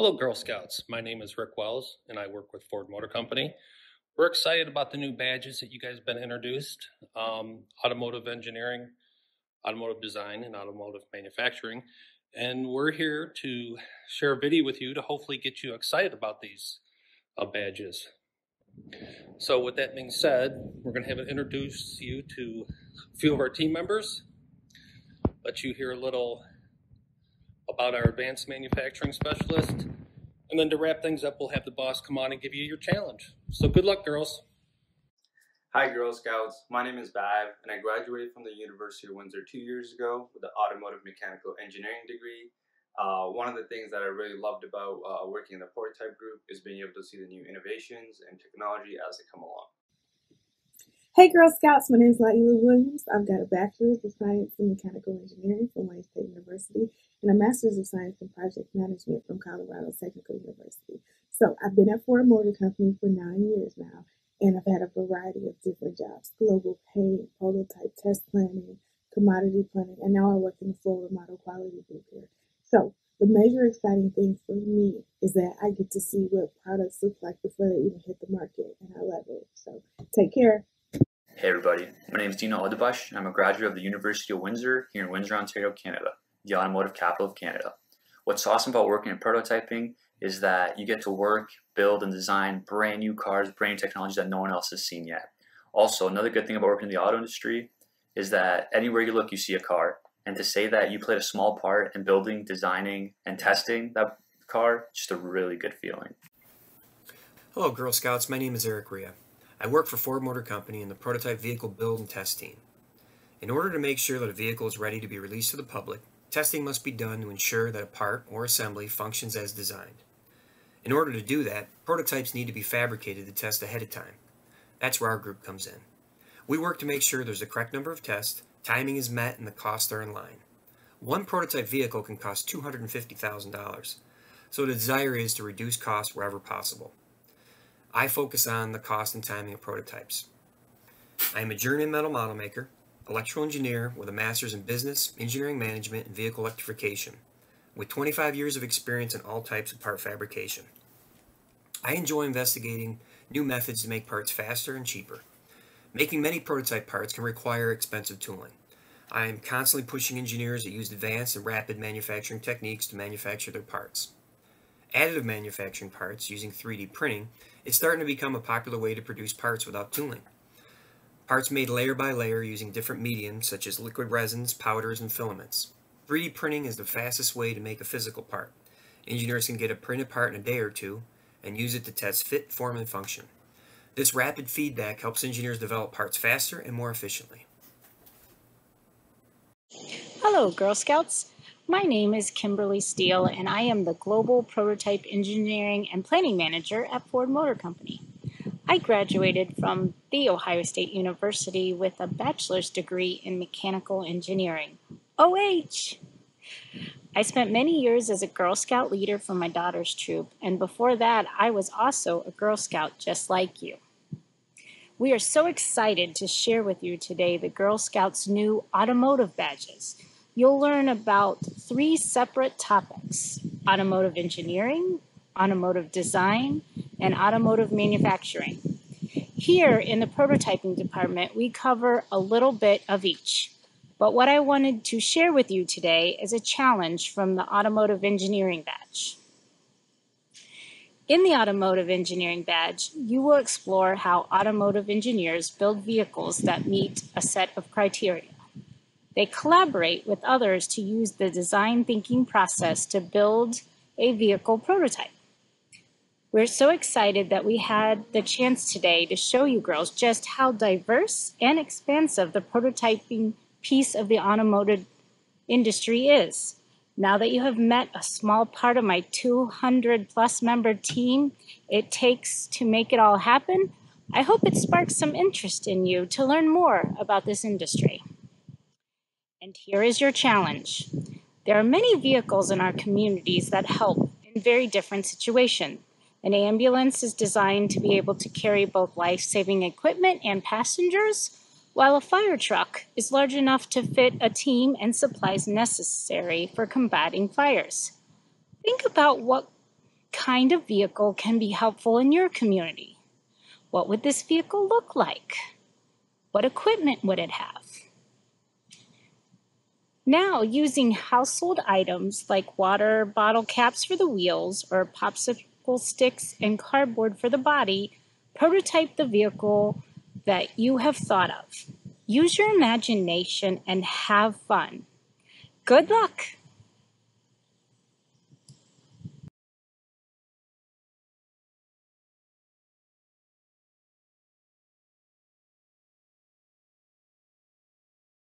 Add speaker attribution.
Speaker 1: Hello, Girl Scouts. My name is Rick Wells, and I work with Ford Motor Company. We're excited about the new badges that you guys have been introduced. Automotive Engineering, Automotive Design, and Automotive Manufacturing. And we're here to share a video with you to hopefully get you excited about these badges. So with that being said, we're going to have it introduce you to a few of our team members, let you hear a little about our advanced manufacturing specialist, and then to wrap things up, we'll have the boss come on and give you your challenge. So good luck, girls.
Speaker 2: Hi, Girl Scouts. My name is B.I.G, and I graduated from the University of Windsor 2 years ago with an Automotive Mechanical Engineering degree. One of the things that I really loved about working in the prototype group is being able to see the new innovations and technology as they come along.
Speaker 3: Hey Girl Scouts, my name is Laila Williams. I've got a Bachelor's of Science in Mechanical Engineering from Wayne State University and a Master's of Science in Project Management from Colorado Technical University. So I've been at Ford Motor Company for 9 years now, and I've had a variety of different jobs: global paint, prototype test planning, commodity planning, and now I work in the Ford Model Quality Group here. So the major exciting thing for me is that I get to see what products look like before they even hit the market, and I love it. So take care.
Speaker 4: Hey everybody, my name is Dino Odebush, and I'm a graduate of the University of Windsor here in Windsor, Ontario, Canada, the automotive capital of Canada. What's awesome about working in prototyping is that you get to work, build, and design brand new cars, brand new technologies that no one else has seen yet. Also, another good thing about working in the auto industry is that anywhere you look, you see a car. And to say that you played a small part in building, designing, and testing that car, just a really good feeling.
Speaker 5: Hello Girl Scouts, my name is Eric Ria. I work for Ford Motor Company in the prototype vehicle build and test team. In order to make sure that a vehicle is ready to be released to the public, testing must be done to ensure that a part or assembly functions as designed. In order to do that, prototypes need to be fabricated to test ahead of time. That's where our group comes in. We work to make sure there's the correct number of tests, timing is met, and the costs are in line. One prototype vehicle can cost $250,000, so the desire is to reduce costs wherever possible. I focus on the cost and timing of prototypes. I am a journeyman metal model maker, electrical engineer with a master's in business, engineering management, and vehicle electrification, with 25 years of experience in all types of part fabrication. I enjoy investigating new methods to make parts faster and cheaper. Making many prototype parts can require expensive tooling. I am constantly pushing engineers to use advanced and rapid manufacturing techniques to manufacture their parts. Additive manufacturing parts using 3D printing is starting to become a popular way to produce parts without tooling. Parts made layer by layer using different mediums such as liquid resins, powders, and filaments. 3D printing is the fastest way to make a physical part. Engineers can get a printed part in a day or two and use it to test fit, form, and function. This rapid feedback helps engineers develop parts faster and more efficiently.
Speaker 6: Hello, Girl Scouts. My name is Kimberly Steele, and I am the Global Prototype Engineering and Planning Manager at Ford Motor Company. I graduated from The Ohio State University with a bachelor's degree in mechanical engineering. OH! I spent many years as a Girl Scout leader for my daughter's troop, and before that, I was also a Girl Scout just like you. We are so excited to share with you today the Girl Scouts' new automotive badges. You'll learn about 3 separate topics: automotive engineering, automotive design, and automotive manufacturing. Here in the prototyping department, we cover a little bit of each. But what I wanted to share with you today is a challenge from the automotive engineering badge. In the automotive engineering badge, you will explore how automotive engineers build vehicles that meet a set of criteria. They collaborate with others to use the design thinking process to build a vehicle prototype. We're so excited that we had the chance today to show you girls just how diverse and expansive the prototyping piece of the automotive industry is. Now that you have met a small part of my 200+ member team it takes to make it all happen, I hope it sparks some interest in you to learn more about this industry. And here is your challenge. There are many vehicles in our communities that help in very different situations. An ambulance is designed to be able to carry both life-saving equipment and passengers, while a fire truck is large enough to fit a team and supplies necessary for combating fires. Think about what kind of vehicle can be helpful in your community? What would this vehicle look like? What equipment would it have? Now, using household items like water bottle caps for the wheels or popsicle sticks and cardboard for the body, prototype the vehicle that you have thought of. Use your imagination and have fun. Good luck!